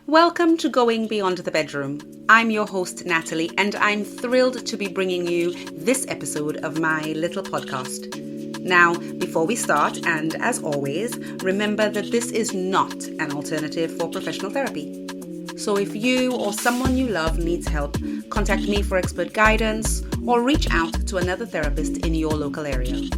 Welcome to Going Beyond the Bedroom. I'm your host, Natalie, and I'm thrilled to be bringing you this episode of my little podcast. Now, before we start, and as always, remember that this is not an alternative for professional therapy. So if you or someone you love needs help, contact me for expert guidance or reach out to another therapist in your local area.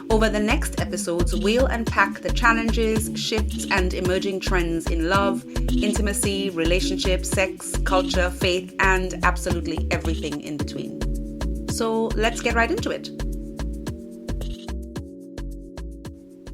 Over the next episodes, we'll unpack the challenges, shifts, and emerging trends in love, intimacy, relationships, sex, culture, faith, and absolutely everything in between. So let's get right into it.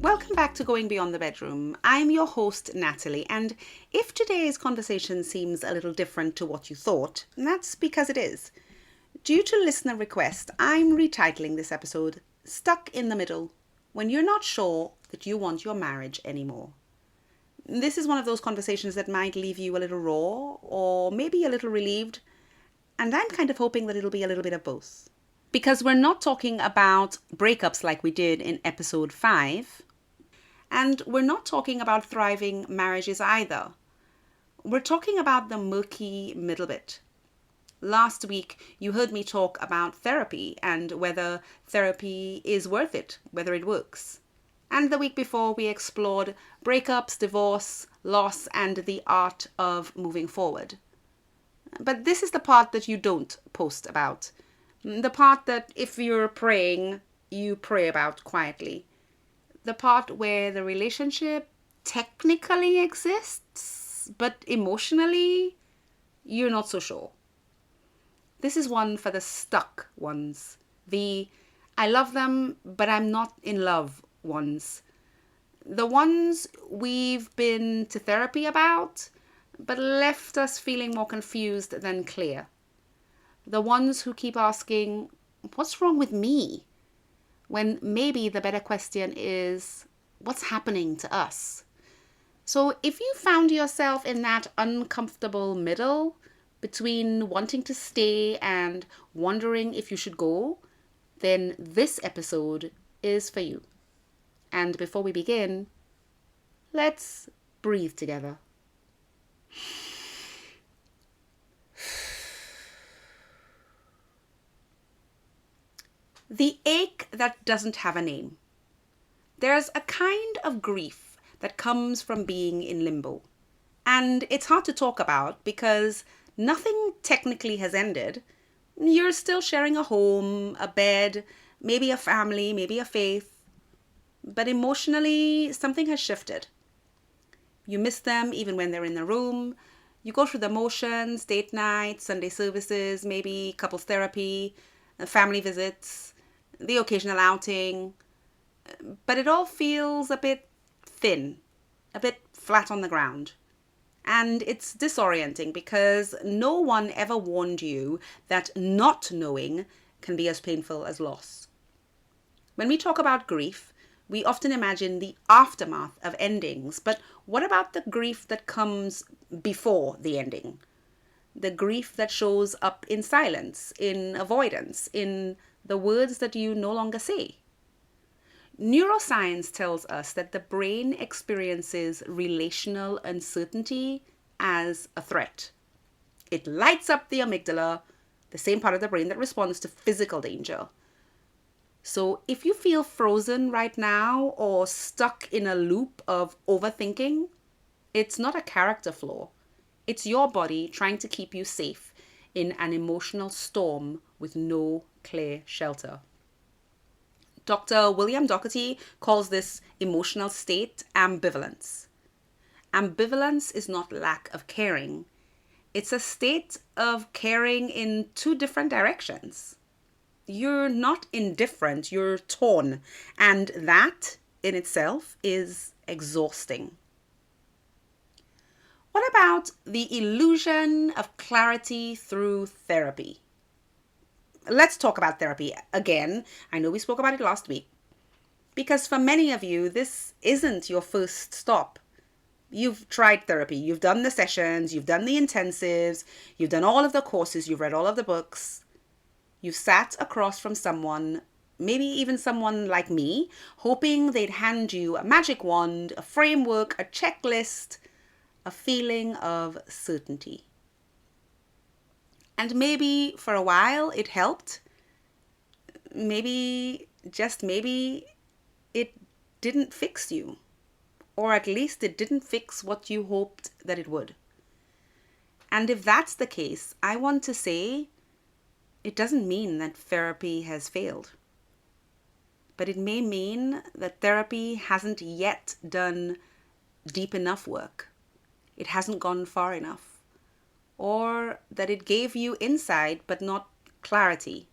Welcome back to Going Beyond the Bedroom. I'm your host, Natalie, and if today's conversation seems a little different to what you thought, that's because it is. Due to listener request, I'm retitling this episode Stuck in the Middle, when you're not sure that you want your marriage anymore. This is one of those conversations that might leave you a little raw or maybe a little relieved, and I'm kind of hoping that it'll be a little bit of both. Because we're not talking about breakups like we did in episode 5, and we're not talking about thriving marriages either. We're talking about the murky middle bit. Last week, you heard me talk about therapy and whether therapy is worth it, whether it works. And the week before, we explored breakups, divorce, loss, and the art of moving forward. But this is the part that you don't post about. The part that if you're praying, you pray about quietly. The part where the relationship technically exists, but emotionally, you're not so sure. This is one for the stuck ones. The I love them, but I'm not in love ones. The ones we've been to therapy about, but left us feeling more confused than clear. The ones who keep asking, what's wrong with me? When maybe the better question is, what's happening to us? So if you found yourself in that uncomfortable middle, between wanting to stay and wondering if you should go, then this episode is for you. And before we begin, let's breathe together. The ache that doesn't have a name. There's a kind of grief that comes from being in limbo. And it's hard to talk about because nothing technically has ended. You're still sharing a home, a bed, maybe a family, maybe a faith. But emotionally, something has shifted. You miss them even when they're in the room. You go through the motions, date nights, Sunday services, maybe couples therapy, family visits, the occasional outing. But it all feels a bit thin, a bit flat on the ground. And it's disorienting because no one ever warned you that not knowing can be as painful as loss. When we talk about grief, we often imagine the aftermath of endings. But what about the grief that comes before the ending? The grief that shows up in silence, in avoidance, in the words that you no longer say. Neuroscience tells us that the brain experiences relational uncertainty as a threat. It lights up the amygdala, the same part of the brain that responds to physical danger. So if you feel frozen right now or stuck in a loop of overthinking, it's not a character flaw. It's your body trying to keep you safe in an emotional storm with no clear shelter. Dr. William Doherty calls this emotional state ambivalence. Ambivalence is not lack of caring. It's a state of caring in two different directions. You're not indifferent, you're torn. And that in itself is exhausting. What about the illusion of clarity through therapy? Let's talk about therapy again. I know we spoke about it last week. Because for many of you, this isn't your first stop. You've tried therapy. You've done the sessions. You've done the intensives. You've done all of the courses. You've read all of the books. You've sat across from someone, maybe even someone like me, hoping they'd hand you a magic wand, a framework, a checklist, a feeling of certainty. And maybe for a while it helped. Maybe, just maybe, it didn't fix you. Or at least it didn't fix what you hoped that it would. And if that's the case, I want to say it doesn't mean that therapy has failed. But it may mean that therapy hasn't yet done deep enough work. It hasn't gone far enough. Or that it gave you insight but not clarity.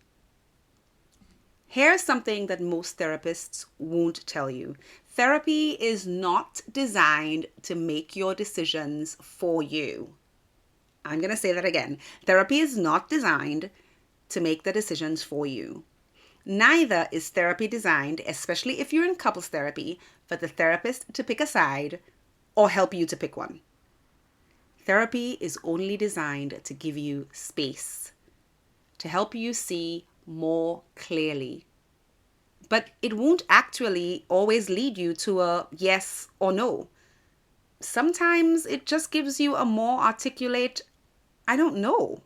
Here's something that most therapists won't tell you. Therapy is not designed to make your decisions for you. I'm going to say that again. Therapy is not designed to make the decisions for you. Neither is therapy designed, especially if you're in couples therapy, for the therapist to pick a side or help you to pick one. Therapy is only designed to give you space, to help you see more clearly. But it won't actually always lead you to a yes or no. Sometimes it just gives you a more articulate, I don't know.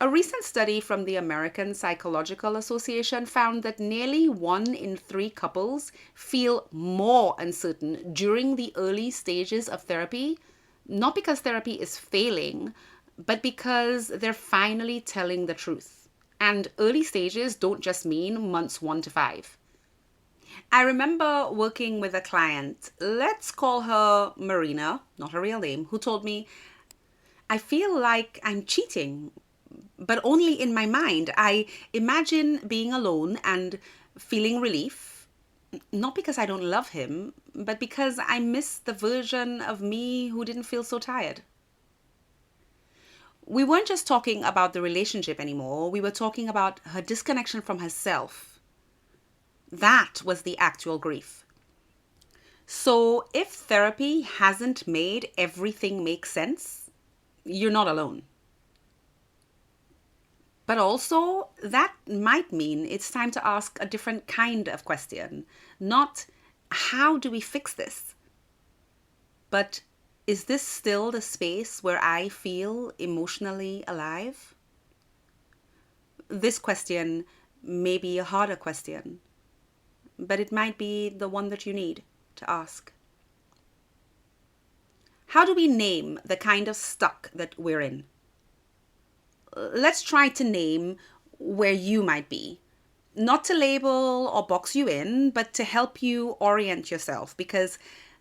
A recent study from the American Psychological Association found that nearly 1 in 3 couples feel more uncertain during the early stages of therapy, not because therapy is failing, but because they're finally telling the truth. And early stages don't just mean months 1 to 5. I remember working with a client, let's call her Marina, not her real name, who told me, I feel like I'm cheating, but only in my mind. I imagine being alone and feeling relief, not because I don't love him, but because I miss the version of me who didn't feel so tired. We weren't just talking about the relationship anymore. We were talking about her disconnection from herself. That was the actual grief. So if therapy hasn't made everything make sense, you're not alone. But also, that might mean it's time to ask a different kind of question. Not, how do we fix this? But, is this still the space where I feel emotionally alive? This question may be a harder question, but it might be the one that you need to ask. How do we name the kind of stuck that we're in? Let's try to name where you might be. Not to label or box you in, but to help you orient yourself, because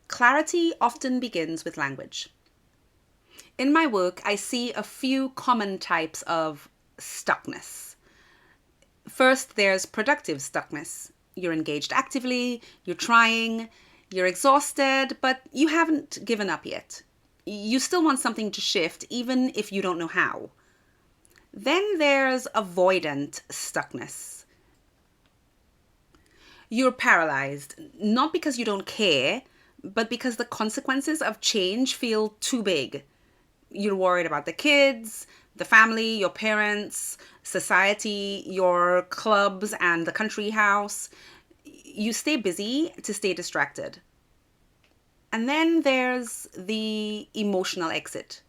clarity often begins with language. In my work, I see a few common types of stuckness. First, there's productive stuckness. You're engaged actively, you're trying, you're exhausted, but you haven't given up yet. You still want something to shift, even if you don't know how. Then there's avoidant stuckness. You're paralyzed, not because you don't care, but because the consequences of change feel too big. You're worried about the kids, the family, your parents, society, your clubs, and the country house. You stay busy to stay distracted. And then there's the emotional exit.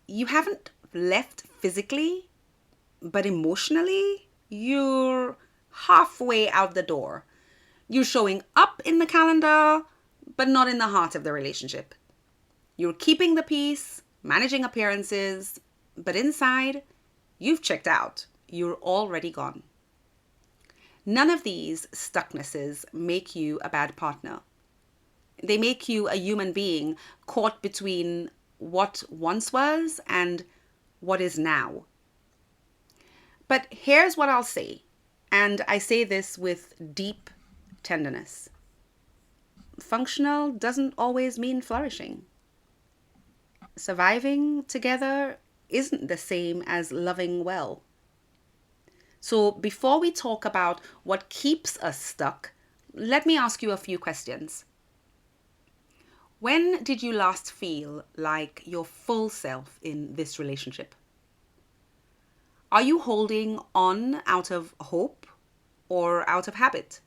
You haven't left physically, but emotionally, you're halfway out the door. You're showing up in the calendar, but not in the heart of the relationship. You're keeping the peace, managing appearances, but inside, you've checked out. You're already gone. None of these stucknesses make you a bad partner. They make you a human being caught between what once was and what is now. But here's what I'll say, and I say this with deep tenderness. Functional doesn't always mean flourishing. Surviving together isn't the same as loving well. So before we talk about what keeps us stuck, let me ask you a few questions. When did you last feel like your full self in this relationship? Are you holding on out of hope or out of habit?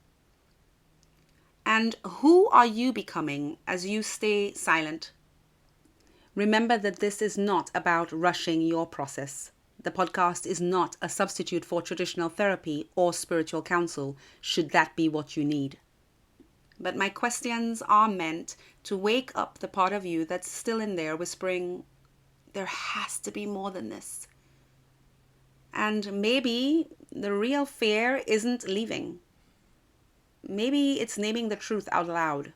And who are you becoming as you stay silent? Remember that this is not about rushing your process. The podcast is not a substitute for traditional therapy or spiritual counsel, should that be what you need. But my questions are meant to wake up the part of you that's still in there whispering, there has to be more than this. And maybe the real fear isn't leaving. Maybe it's naming the truth out loud.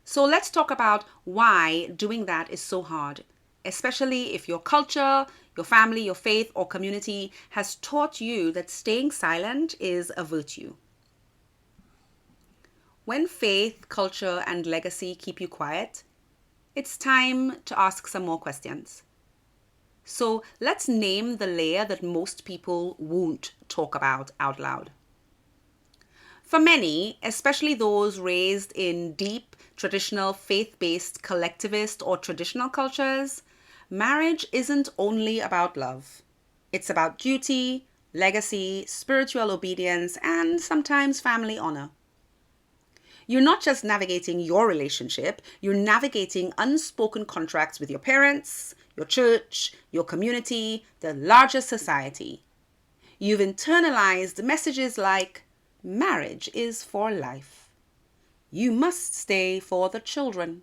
So let's talk about why doing that is so hard, especially if your culture, your family, your faith, or community has taught you that staying silent is a virtue. When faith, culture, and legacy keep you quiet, it's time to ask some more questions. So let's name the layer that most people won't talk about out loud. For many, especially those raised in deep, traditional, faith-based, collectivist, or traditional cultures, marriage isn't only about love. It's about duty, legacy, spiritual obedience, and sometimes family honor. You're not just navigating your relationship, you're navigating unspoken contracts with your parents, your church, your community, the larger society. You've internalized messages like, marriage is for life. You must stay for the children.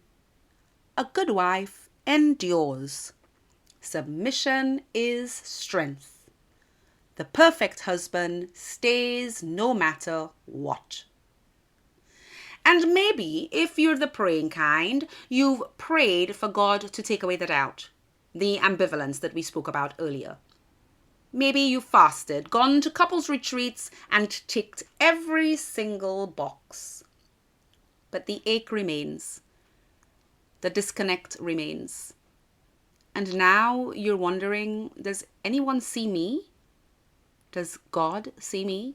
A good wife endures. Submission is strength. The perfect husband stays no matter what. And maybe, if you're the praying kind, you've prayed for God to take away the doubt, the ambivalence that we spoke about earlier. Maybe you fasted, gone to couples retreats, and ticked every single box. But the ache remains. The disconnect remains. And now you're wondering, does anyone see me? Does God see me?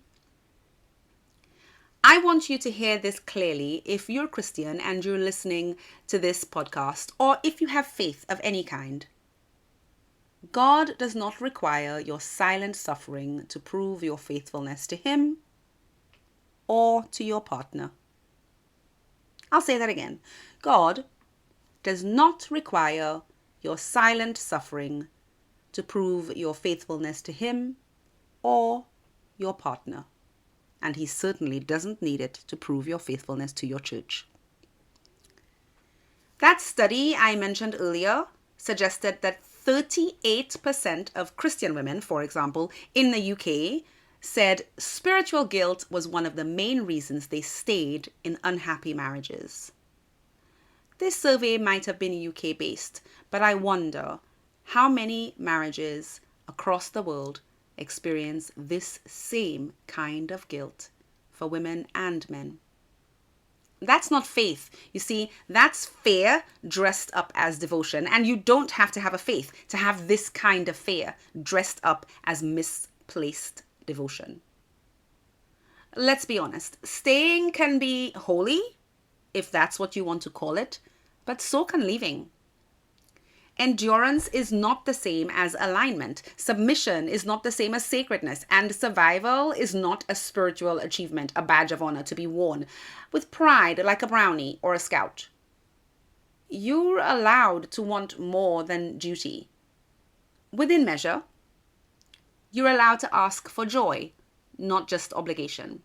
I want you to hear this clearly if you're Christian and you're listening to this podcast, or if you have faith of any kind. God does not require your silent suffering to prove your faithfulness to Him or to your partner. I'll say that again. God does not require your silent suffering to prove your faithfulness to Him or your partner. And He certainly doesn't need it to prove your faithfulness to your church. That study I mentioned earlier suggested that 38% of Christian women, for example, in the UK, said spiritual guilt was one of the main reasons they stayed in unhappy marriages. This survey might have been UK-based, but I wonder how many marriages across the world experience this same kind of guilt for women and men. That's not faith. You see, that's fear dressed up as devotion. And you don't have to have a faith to have this kind of fear dressed up as misplaced devotion. Let's be honest. Staying can be holy, if that's what you want to call it, but so can leaving. Endurance is not the same as alignment. Submission is not the same as sacredness. And survival is not a spiritual achievement, a badge of honor to be worn with pride like a brownie or a scout. You're allowed to want more than duty. Within measure, you're allowed to ask for joy, not just obligation.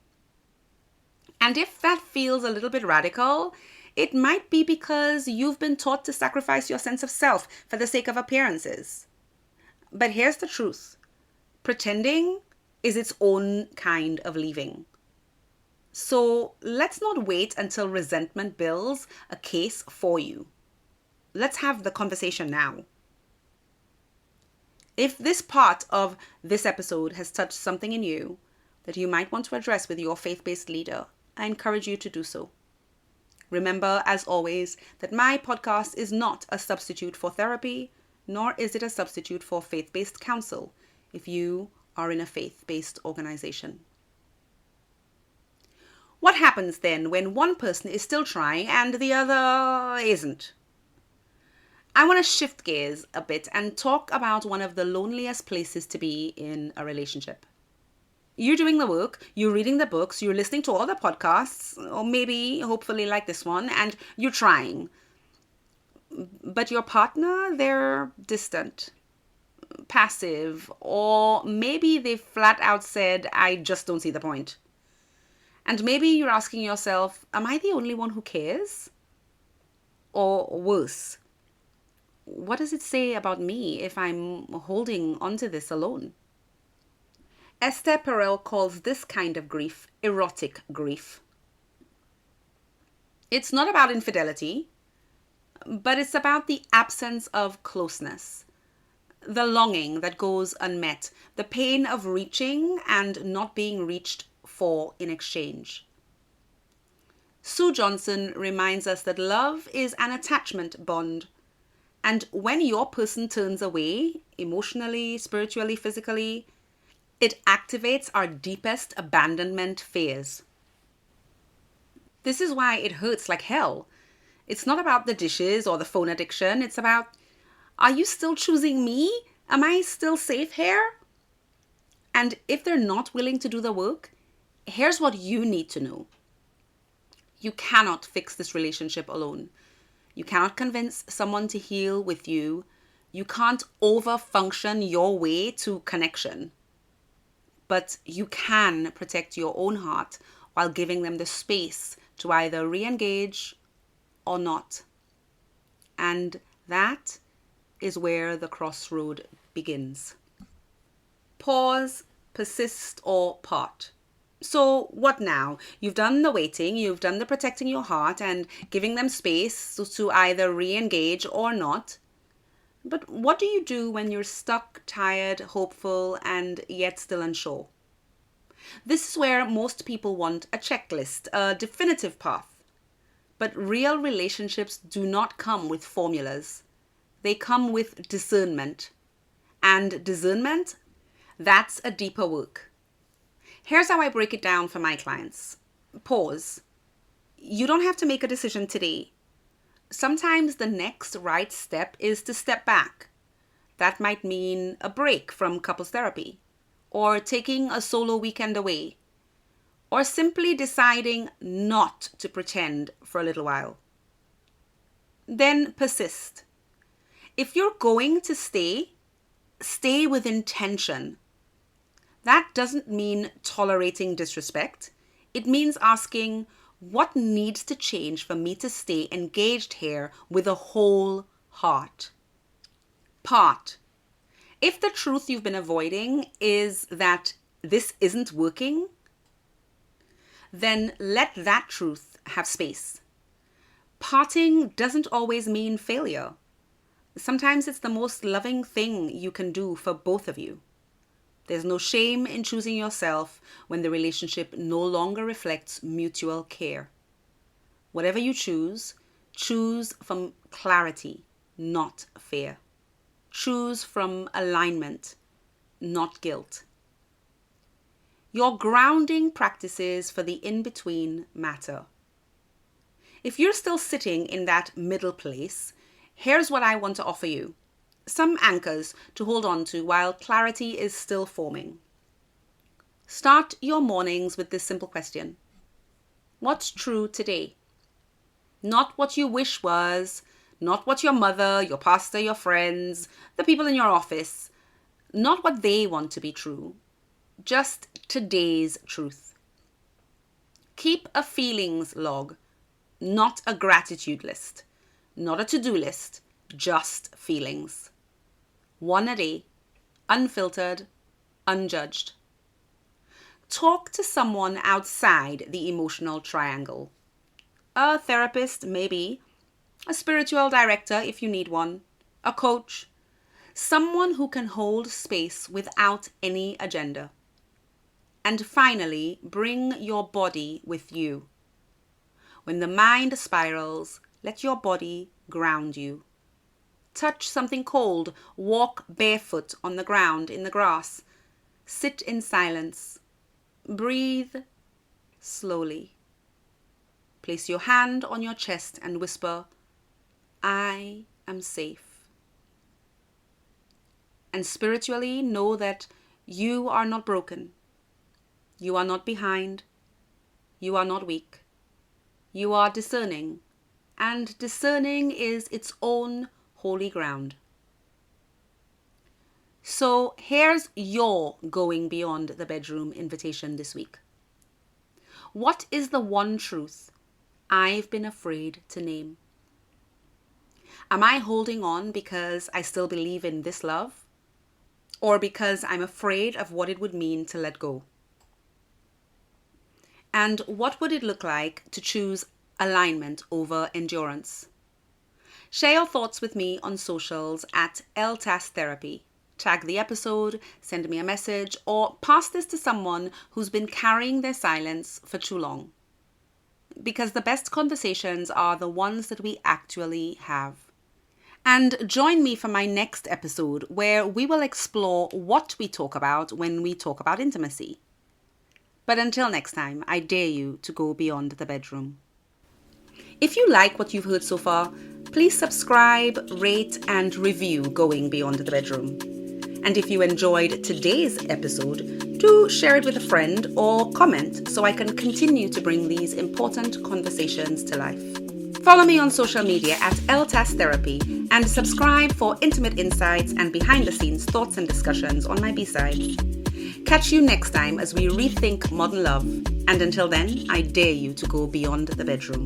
And if that feels a little bit radical, it might be because you've been taught to sacrifice your sense of self for the sake of appearances. But here's the truth. Pretending is its own kind of leaving. So let's not wait until resentment builds a case for you. Let's have the conversation now. If this part of this episode has touched something in you that you might want to address with your faith-based leader, I encourage you to do so. Remember, as always, that my podcast is not a substitute for therapy, nor is it a substitute for faith-based counsel if you are in a faith-based organization. What happens then when one person is still trying and the other isn't? I want to shift gears a bit and talk about one of the loneliest places to be in a relationship. You're doing the work, you're reading the books, you're listening to all the podcasts, or maybe, hopefully, like this one, and you're trying. But your partner, they're distant, passive, or maybe they flat out said, I just don't see the point. And maybe you're asking yourself, am I the only one who cares? Or worse, what does it say about me if I'm holding onto this alone? Esther Perel calls this kind of grief erotic grief. It's not about infidelity, but it's about the absence of closeness, the longing that goes unmet, the pain of reaching and not being reached for in exchange. Sue Johnson reminds us that love is an attachment bond. And when your person turns away, emotionally, spiritually, physically, it activates our deepest abandonment fears. This is why it hurts like hell. It's not about the dishes or the phone addiction. It's about, are you still choosing me? Am I still safe here? And if they're not willing to do the work, here's what you need to know. You cannot fix this relationship alone. You cannot convince someone to heal with you. You can't overfunction your way to connection. But you can protect your own heart while giving them the space to either re-engage or not. And that is where the crossroad begins. Pause, persist, or part. So what now? You've done the waiting, you've done the protecting your heart and giving them space to either re-engage or not. But what do you do when you're stuck, tired, hopeful, and yet still unsure? This is where most people want a checklist, a definitive path. But real relationships do not come with formulas. They come with discernment. And discernment, that's a deeper work. Here's how I break it down for my clients. Pause. You don't have to make a decision today. Sometimes the next right step is to step back. That might mean a break from couples therapy, or taking a solo weekend away, or simply deciding not to pretend for a little while. Then persist. If you're going to stay, stay with intention. That doesn't mean tolerating disrespect. It means asking, what needs to change for me to stay engaged here with a whole heart? Part. If the truth you've been avoiding is that this isn't working, then let that truth have space. Parting doesn't always mean failure. Sometimes it's the most loving thing you can do for both of you. There's no shame in choosing yourself when the relationship no longer reflects mutual care. Whatever you choose, choose from clarity, not fear. Choose from alignment, not guilt. Your grounding practices for the in-between matter. If you're still sitting in that middle place, here's what I want to offer you. Some anchors to hold on to while clarity is still forming. Start your mornings with this simple question. What's true today? Not what you wish was, not what your mother, your pastor, your friends, the people in your office, not what they want to be true, just today's truth. Keep a feelings log, not a gratitude list, not a to-do list, just feelings. One a day, unfiltered, unjudged. Talk to someone outside the emotional triangle. A therapist, maybe. A spiritual director, if you need one. A coach. Someone who can hold space without any agenda. And finally, bring your body with you. When the mind spirals, let your body ground you. Touch something cold, walk barefoot on the ground in the grass, sit in silence, breathe slowly. Place your hand on your chest and whisper, I am safe. And spiritually know that you are not broken. You are not behind. You are not weak. You are discerning, and discerning is its own holy ground. So here's your going beyond the bedroom invitation this week. What is the one truth I've been afraid to name? Am I holding on because I still believe in this love? Or because I'm afraid of what it would mean to let go? And what would it look like to choose alignment over endurance? Share your thoughts with me on socials at @LTAStherapy. Tag the episode, send me a message, or pass this to someone who's been carrying their silence for too long. Because the best conversations are the ones that we actually have. And join me for my next episode where we will explore what we talk about when we talk about intimacy. But until next time, I dare you to go beyond the bedroom. If you like what you've heard so far, please subscribe, rate, and review Going Beyond the Bedroom. And if you enjoyed today's episode, do share it with a friend or comment so I can continue to bring these important conversations to life. Follow me on social media at @LTAStherapy and subscribe for intimate insights and behind-the-scenes thoughts and discussions on my B-side. Catch you next time as we rethink modern love. And until then, I dare you to go beyond the bedroom.